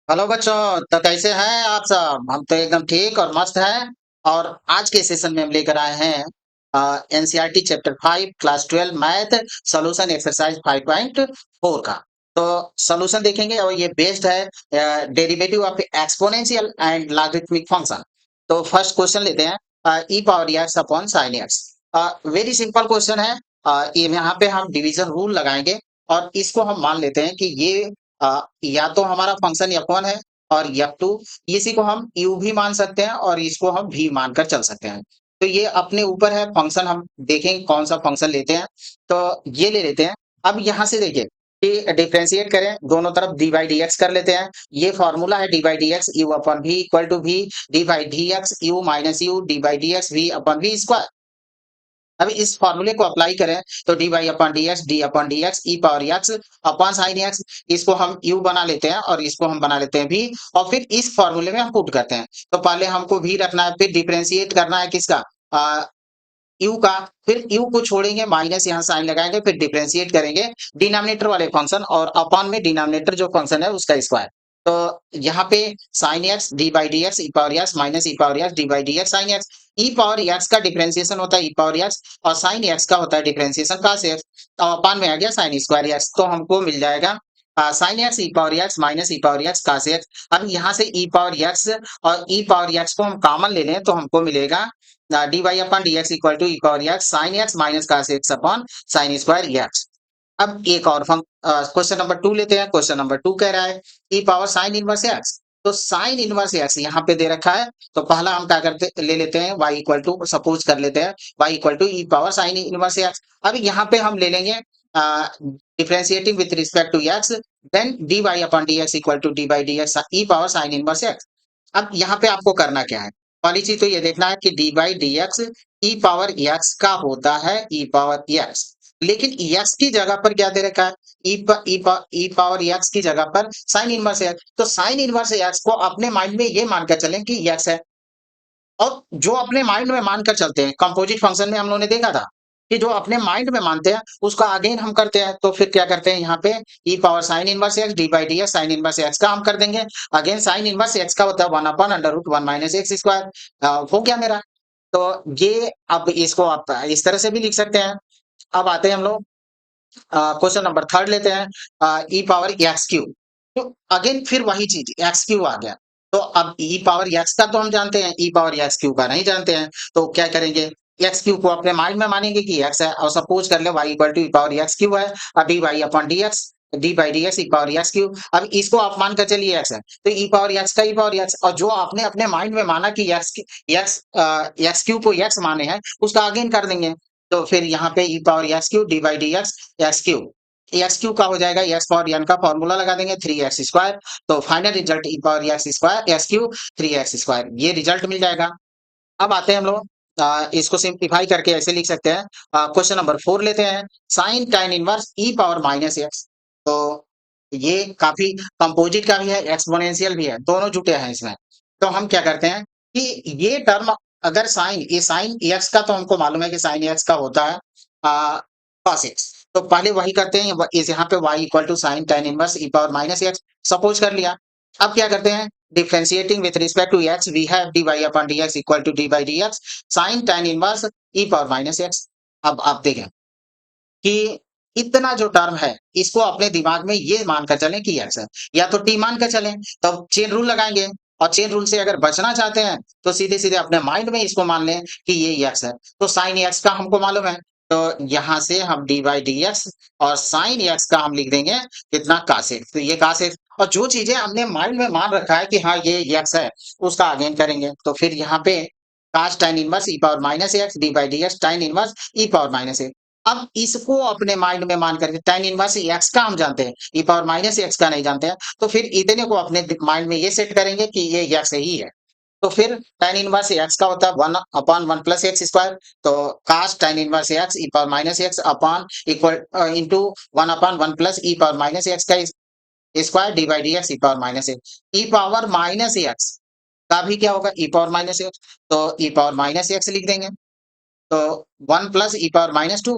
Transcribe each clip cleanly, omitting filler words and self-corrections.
Hello बच्चों। तो कैसे हैं आप सब? हम तो एकदम ठीक और मस्त हैं। और आज के सेशन में हम लेकर आए हैं NCERT chapter 5 class 12 math solution exercise 5.4 का। तो सॉल्यूशन देखेंगे और ये बेस्ड है derivative of exponential and logarithmic function. तो फर्स्ट क्वेश्चन लेते हैं e power x upon sine x. Very simple question है। ये यहाँ पे हम डिवीजन रूल लगाएंगे और इसको हम मान लेते हैं कि ये या तो हमारा फंक्शन f1 है और f2। इसी को हम u भी मान सकते हैं और इसको हम v मानकर चल सकते हैं। तो ये अपने ऊपर है फंक्शन, हम देखेंगे कौन सा फंक्शन लेते हैं। तो ये ले लेते हैं। अब यहाँ से देखिए कि डिफरेंशिएट करें, दोनों तरफ डी बाई डी एक्स कर लेते हैं। ये फॉर्मूला है d by d x u upon v equal to v d by d x u minus u d by d x v upon v square. अब इस फॉर्मूले को अप्लाई करें तो d y upon d upon d x e power x upon sine x. इसको हम you बना लेते हैं और इसको हम बना लेते हैं भी, और फिर इस फॉर्मूले में हम पुट करते हैं। तो पहले हमको भी रखना है, फिर डिफरेंशिएट करना है किसका, यू का। फिर यू को छोड़ेंगे, माइनस यहाँ साइन लगाएंगे, फिर डिफरेंशिएट करेंगे डिनोमिनेटर वाले फंक्शन और अपॉन में डिनोमिनेटर जो फंक्शन है उसका स्क्वायर। तो यहाँ पे sine x d by d x e power x minus e power x d by d x sine x. E power x का डिफरेंशिएशन होता है ई पावर एक्स और साइन एक्स का होता है डिफरेंशिएशन cos एक्स। तो अपॉन में आ गया साइन स्क्वायर एक्स, तो हमको मिल जाएगा sine x e power x minus e power x cos x. अब यहाँ से ई पावर एक्स और ई पावर एक्स को हम कॉमन ले लें तो हमको मिलेगा d y upon d x equal to e power x sine x minus cos x upon sine square x. अब एक और क्वेश्चन नंबर 2 लेते हैं। क्वेश्चन नंबर 2 कह रहा है ई पावर साइन इनवर्स एक्स। तो साइन इनवर्स एक्स यहाँ पे दे रखा है। तो पहला हम क्या करते ले लेते हैं y इक्वल टू, सपोज कर लेते हैं y equal to e power sine inverse x. अब यहाँ पे हम ले लेंगे differentiating with respect to x, then d y upon d x equal to d by d x e power sine inverse x. अब यहाँ पे आपको करना क्या है, पहली चीज तो ये देखना है कि D by d x e power x का होता है ई पावर एक्स। लेकिन एक्स की जगह पर क्या दे रखा है, ई पावर एक्स की जगह पर साइन इनवर्स एक्स। तो साइन इनवर्स एक्स को अपने माइंड में ये मानकर चलें कि एक्स है। और जो अपने माइंड में मानकर चलते हैं, कंपोजिट फंक्शन में हम लोगों ने देखा था कि जो अपने माइंड में मानते हैं उसका अगेन हम करते हैं। तो फिर क्या करते हैं, यहाँ पे e power sine inverse x d by d x sine inverse x का हम कर देंगे। अगेन साइन इनवर्स एक्स का होता है 1 upon under root 1 minus x square. हो गया मेरा। तो ये, अब इसको आप इस तरह से भी लिख सकते हैं। अब आते हैं हम लोग क्वेश्चन नंबर 3 लेते हैं ई पावर एक्स क्यूब। तो अगेन फिर वही चीज एक्स क्यूब आ गया। तो अब ई पावर एक्स का तो हम जानते हैं, ई पावर एक्स क्यूब का नहीं जानते हैं। तो क्या करेंगे, एक्स क्यूब को अपने माइंड में मानेंगे कि एक्स है और सपोज कर ले y equal to e power x cube है। अब d y upon d x d by d x e power x cube. अब इसको आप मान कर चलिए एक्स है, तो ई पावर एक्स का ई पावर एक्स, और जो आपने अपने माइंड में माना कि एक्स एक्स क्यूब को एक्स माने हैं उसका अगेन कर देंगे। तो फिर यहाँ पे e power x cube d by d x x cube. X cube का हो जाएगा एक्स पावर एन का फॉर्मूला लगा देंगे 3x स्क्वायर। तो final result e power x square x cube 3x square, ये रिजल्ट मिल जाएगा। अब आते हैं हम लोग इसको सिंप्लीफाई करके ऐसे लिख सकते हैं। क्वेश्चन नंबर 4 लेते हैं sine tan inverse e power minus x. तो ये काफी कंपोजिट का भी है, एक्सपोनेंशियल भी है, दोनों जुटे हैं इसमें। तो हम क्या करते हैं कि ये टर्म, अगर साइन, ये साइन एक्स का तो हमको मालूम है कि साइन एक्स का होता है cos एक्स। तो पहले वही करते हैं, इस यहाँ पे y equal to sine tan inverse e power minus x suppose कर लिया। अब क्या करते हैं, differentiating with respect to x we have dy upon dx equal to d by d x sine tan inverse e power minus x. अब आप देखें कि इतना जो टर्म है इसको अपने दिमाग में ये मानकर चलें कि x है, या तो t मान कर चलें। तो चेन रूल लगाएंगे और चेन रूल से अगर बचना चाहते हैं तो सीधे सीधे अपने माइंड में इसको मान लें कि ये x है। तो साइन x का हमको मालूम है, तो यहाँ से हम डी बाई डी एक्स और साइन एक्स का हम लिख देंगे कितना cos x। तो ये cos x, और जो चीजें हमने माइंड में मान रखा है कि हाँ ये x है उसका अगेन करेंगे। तो फिर यहाँ पे cos tan inverse e power minus x d by d x tan inverse e power minus x. अब इसको अपने माइंड में मान करके tan इनवर्स एक्स का हम जानते हैं, ई पावर माइनस एक्स का नहीं जानते हैं। तो फिर इतने को अपने माइंड में ये सेट करेंगे कि ये एक्स ही है। तो फिर tan इनवर्स एक्स का होता है 1 अपॉन 1 प्लस एक्स स्क्वायर। तो cos tan inverse x e power minus x upon equal into 1 upon 1 plus e power minus x का square d by d x e power minus x. E power minus x का भी क्या होगा, ई power minus x. तो ई power minus x लिख देंगे। तो 1 plus e power minus 2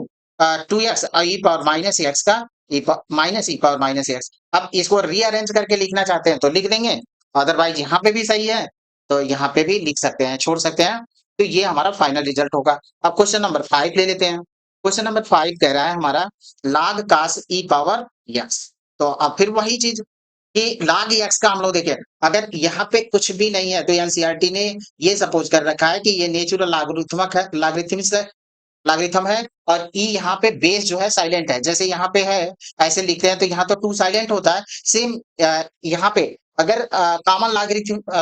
2x और ई पावर माइनस एक्स का minus e power minus x. अब इसको रीअरेंज करके लिखना चाहते हैं तो लिख देंगे, अदरवाइज यहाँ पे भी सही है तो यहाँ पे भी लिख सकते हैं, छोड़ सकते हैं। तो ये हमारा फाइनल रिजल्ट होगा। अब क्वेश्चन नंबर 5 ले लेते हैं। क्वेश्चन नंबर 5 कह रहा है हमारा log cos e power x। तो अब फिर वही चीज कि log x का हम लोग देखें, अगर यहाँ पे कुछ भी नहीं है तो एनसीईआरटी ने ये सपोज कर रखा है कि ये नेचुरल लॉगरिथमिक है, लॉगरिथम है और ई यहाँ पे बेस जो है साइलेंट है। जैसे यहाँ पे है ऐसे लिखते हैं तो यहाँ तो टू साइलेंट होता है। सेम यहाँ पे अगर कॉमन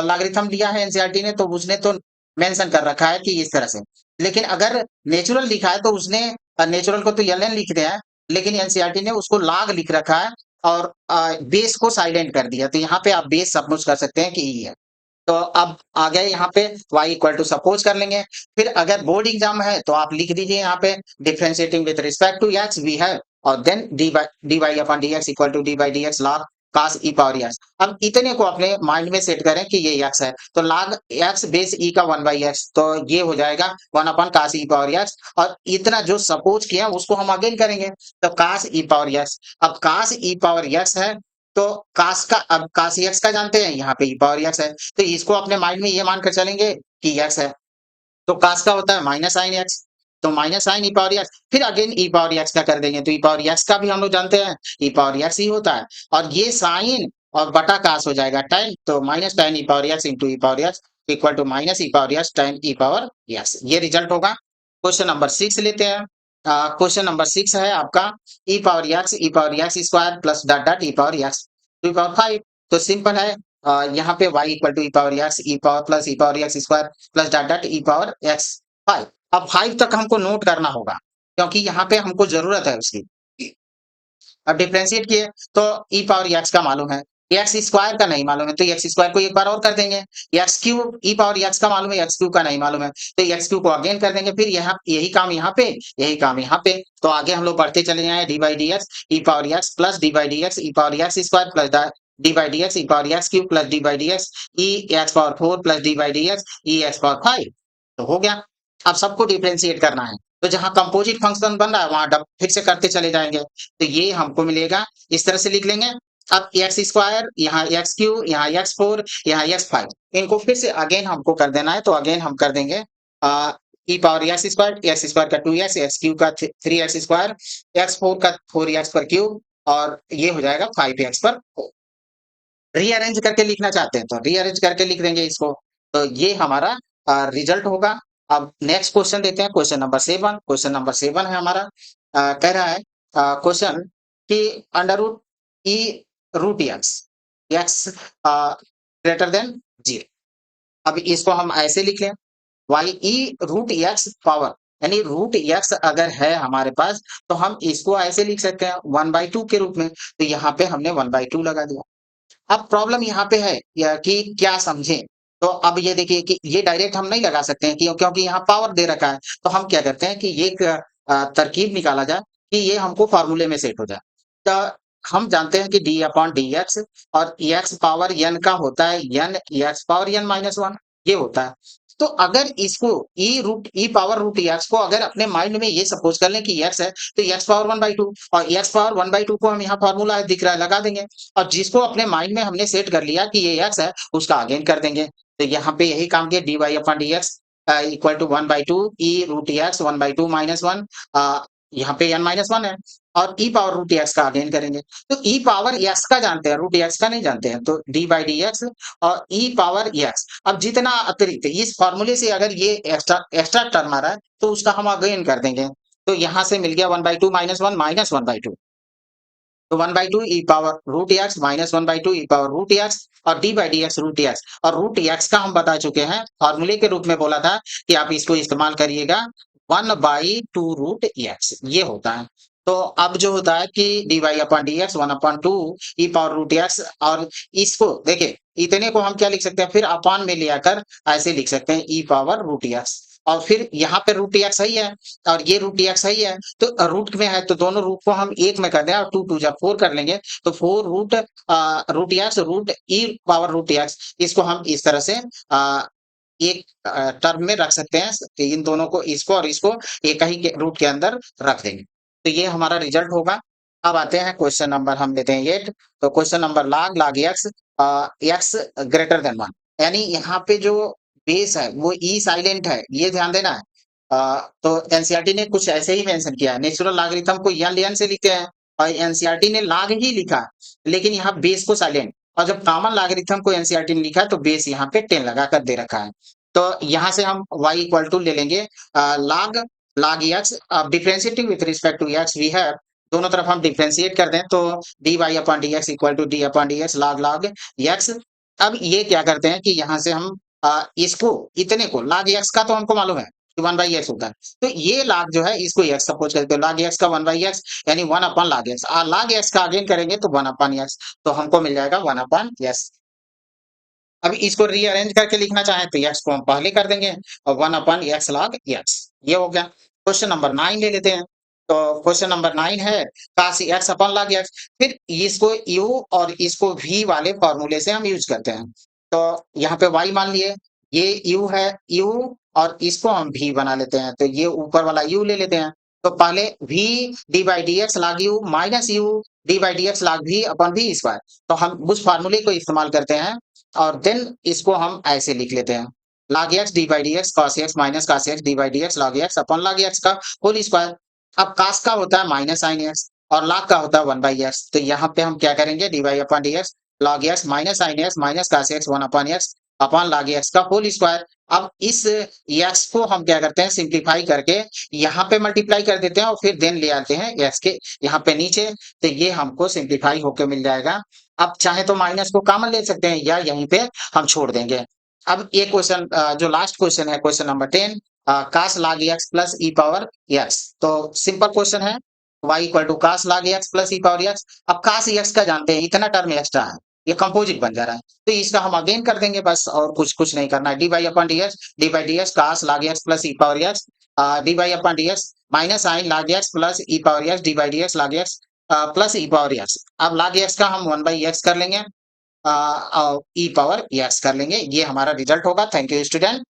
लॉगरिथम लिया है एनसीईआरटी ने तो उसने तो मेंशन कर रखा है कि इस तरह से। लेकिन अगर नेचुरल लिखा है तो उसने नेचुरल को तो एलएन लिखते हैं, लेकिन एनसीईआरटी ने उसको लॉग लिख रखा है और बेस को साइलेंट कर दिया। तो यहाँ पे आप बेस सपोज कर सकते हैं कि ई है। तो अब आ गए यहाँ पे y इक्वल टू सपोज कर लेंगे। फिर अगर बोर्ड एग्जाम है तो आप लिख दीजिए यहाँ पे differentiating with respect to x भी है और then dy upon dx equal to d by d x log cos e power x। अब इतने को अपने माइंड में सेट करें कि ये x है तो log x बेस e का 1 बाई x, तो ये हो जाएगा 1 upon cos e power x। और इतना जो सपोज किया उसको हम अगेन करेंगे तो cos e पावर x। अब cos e पावर x है तो कास का, अब कास एक्स का जानते हैं, यहाँ पे ई पावर एक्स है तो इसको अपने माइंड में ये मानकर चलेंगे कि एक्स है। तो कास का होता है माइनस साइन एक्स, तो माइनस साइन ई पावर एक्स। फिर अगेन ई पावर एक्स का कर देंगे तो ई पावर एक्स का भी हम लोग जानते हैं ई पावर एक्स ही होता है। और ये साइन और बटा कास हो जाएगा टाइम, तो minus time e power x into e power x equal to minus e power x time e power x. ये रिजल्ट होगा। क्वेश्चन नंबर 6 लेते हैं। क्वेश्चन नंबर 6 है आपका e power x square plus dot dot e power x to power 5। तो simple है, यहाँ पे y equal to e power x e power plus e power x square plus dot dot e power x 5। अब 5 तक हमको note करना होगा क्योंकि यहाँ पे हमको जरूरत है उसकी। अब डिफरेंशिएट किए तो ई पावर एक्स का मालूम है, एक्स स्क्वायर का नहीं मालूम है तो एक्स स्क्वायर को एक बार और कर देंगे। एक्स क्यूब ई पावर एक्स का मालूम है, एक्स क्यूब का नहीं मालूम है तो एक्स क्यूब को अगेन कर देंगे। फिर यहाँ यही काम यहाँ पे, यही काम यहाँ पे, तो आगे हम लोग बढ़ते चले जाए D by d x e power x plus D by d x e power x square plus D by d x e power x cube plus D by d x E x power 4 plus D by d x E x power 5। तो हो गया। अब सबको differentiate करना है तो जहां composite function बन रहा है वहां फिर से करते चले जाएंगे तो ये हमको मिलेगा, इस तरह से लिख लेंगे। अब एक्स स्क्वायर यहाँ एक्स क्यू यहाँ एक्स 4 यहाँ एक्स 5, इनको फिर से अगेन हमको कर देना है तो अगेन हम कर देंगे ई पावर एक्स स्क्वायर का 2x एक्स क्यू का 3x स्क्वायर एक्स 4 का 4x पर क्यूब और ये हो जाएगा 5x पर 4। रीअरेंज करके लिखना चाहते हैं तो रीअरेंज करके लिख देंगे इसको। तो ये हमारा रिजल्ट होगा। अब नेक्स्ट क्वेश्चन देते हैं, क्वेश्चन नंबर 7। क्वेश्चन नंबर 7 है हमारा, कह रहा है क्वेश्चन कि under root e root x x greater than 0। अब इसको हम ऐसे लिख लें y e root x power, यानी रूट एक्स अगर है हमारे पास तो हम इसको ऐसे लिख सकते हैं 1/2 के रूप में। तो यहाँ पे हमने 1/2 लगा दिया। अब प्रॉब्लम यहाँ पे है कि क्या समझें, तो अब ये देखिए कि ये डायरेक्ट हम नहीं लगा सकते हैं क्योंकि यहाँ पावर दे रखा है। तो हम क्या करते हैं कि ये एक तरकीब निकाला जाए कि ये हमको फार्मूले में सेट हो जाए। तो हम जानते हैं कि डी अपॉन डी एक्स और एक्स पावर एन का होता है n x power n minus 1, ये होता है। तो अगर इसको ई पावर रूट एक्स को अगर अपने माइंड में ये सपोज कर लें कि एक्स है तो एक्स पावर 1/2 और एक्स पावर 1/2 को हम यहाँ फार्मूला दिख रहा है लगा देंगे और जिसको अपने माइंड में हमने सेट कर लिया कि ये एक्स है उसका अगेन कर देंगे। तो यहाँ पे यही काम किया d y upon d x equal to 1/2 e root x 1/2 minus 1, यहाँ पे n माइनस 1 है और ई पावर रूट एक्स का अगेन करेंगे। तो ई पावर एक्स का जानते हैं, रूट एक्स का नहीं जानते हैं, तो डी बाई डी एक्स और ई पावर एक्स। अब जितना अतिरिक्त इस फॉर्मूले से अगर ये एक्स्ट्रा एक्स्ट्रा टर्म आ रहा है तो उसका हम अगेन कर देंगे। तो यहाँ से मिल गया 1/2 माइनस 1 माइनस 1/2, तो 1/2 e power root x minus 1/2 e power root x और d by d x root x. और रूट एक्स का हम बता चुके हैं, फॉर्मूले के रूप में बोला था कि आप इसको इस्तेमाल करिएगा 1/2 रूट एक्स, ये होता है। तो अब जो होता है कि d y upon d x 1/2 e power root x, और इसको देखिए इतने को हम क्या लिख सकते हैं फिर अपॉन में ले आकर ऐसे लिख सकते हैं ई पावर रूट एक्स, और फिर यहाँ पे रूट एक्स सही है और ये रूट एक्स सही है तो रूट में है तो दोनों रूट को हम एक में कर दें और 2 2 जा 4 कर लेंगे तो 4 रूट रूट एक्स रूट ई पावर रूट एक्स, इसको हम इस तरह से एक टर्म में रख सकते हैं कि इन दोनों को, इसको और इसको एक ही के रूट के अंदर रख देंगे। तो ये हमारा रिजल्ट होगा। अब आते हैं क्वेश्चन नंबर हम लेते हैं 8। तो question number log x x greater than 1 यानी यहाँ पे जो बेस है वो ई साइलेंट है, ये ध्यान देना है। तो एनसीईआरटी ने कुछ ऐसे ही मेंशन किया है, नेचुरल लॉगरिथम को एन से लिखते हैं और एनसीईआरटी ने log ही लिखा है, लेकिन यहाँ बेस को साइलेंट, और जब कॉमन लॉगरिथम को एनसीईआरटी ने लिखा है तो बेस यहाँ पे 10 लगा कर दे रखा है। तो यहाँ से हम y इक्वल टू ले लेंगे log x differentiating with respect to x we have, दोनों तरफ हम डिफरेंशिएट कर दें तो dy upon dx equal to d upon dx log x। अब ये क्या करते हैं कि यहाँ से हम इसको इतने को log x का तो हमको मालूम है कि 1 बाई एक्स होता है, तो ये log जो है इसको x सपोज करते हैं, log x का 1 बाई एक्स यानी 1 upon log x, log x का अगेन करेंगे तो 1 अपॉन x, तो हमको मिल जाएगा 1 अपॉन x। अब इसको रीअरेंज करके लिखना चाहें तो x को हम पहले कर देंगे और 1 अपॉन x log x, ये हो गया। क्वेश्चन नंबर 9 ले लेते हैं। तो क्वेश्चन नंबर 9 है cos x upon log x, फिर इसको u और इसको v वाले फॉर्मूले से हम यूज करते हैं। तो यहाँ पे y मान लिए, ये u है, u और इसको हम v बना लेते हैं, तो ये ऊपर वाला u ले लेते हैं। तो पहले v d by d x log u minus u d by d x log v upon v square, तो हम उस फार्मूले को इस्तेमाल करते हैं और देन इसको हम ऐसे लिख लेते हैं log x d by d x cos x minus cos x d by d x log x upon log x का होल स्क्वायर। अब cos का होता है माइनस sin x और log का होता है 1 बाई x, तो यहाँ पे हम क्या करेंगे dy upon dx log x minus sin x minus cos x 1 upon x upon log x का होल स्क्वायर। अब इस x को हम क्या करते हैं सिंप्लीफाई करके यहाँ पे मल्टीप्लाई कर देते हैं और फिर देन ले आते हैं x के यहाँ पे नीचे, तो ये हमको सिंप्लीफाई होके मिल जाएगा। अब चाहे तो माइनस को कॉमन ले सकते हैं या यहीं पे हम छोड़ देंगे। अब ये क्वेश्चन जो लास्ट क्वेश्चन है question number 10 cos log x plus e power x, तो सिंपल क्वेश्चन है y equal to cos log x plus e power x। अब cos x का जानते हैं, इतना टर्म एक्स्ट्रा है, ये कंपोजिट बन जा रहा है, तो इसका हम अगेन कर देंगे बस, और कुछ नहीं करना है। D by upon d x cos log x plus e power x d by upon d x minus sine log x plus e power x d by d x log x plus e power x. अब log x का हम 1 by x कर लेंगे, ई power x कर लेंगे, ये हमारा result होगा। Thank you student.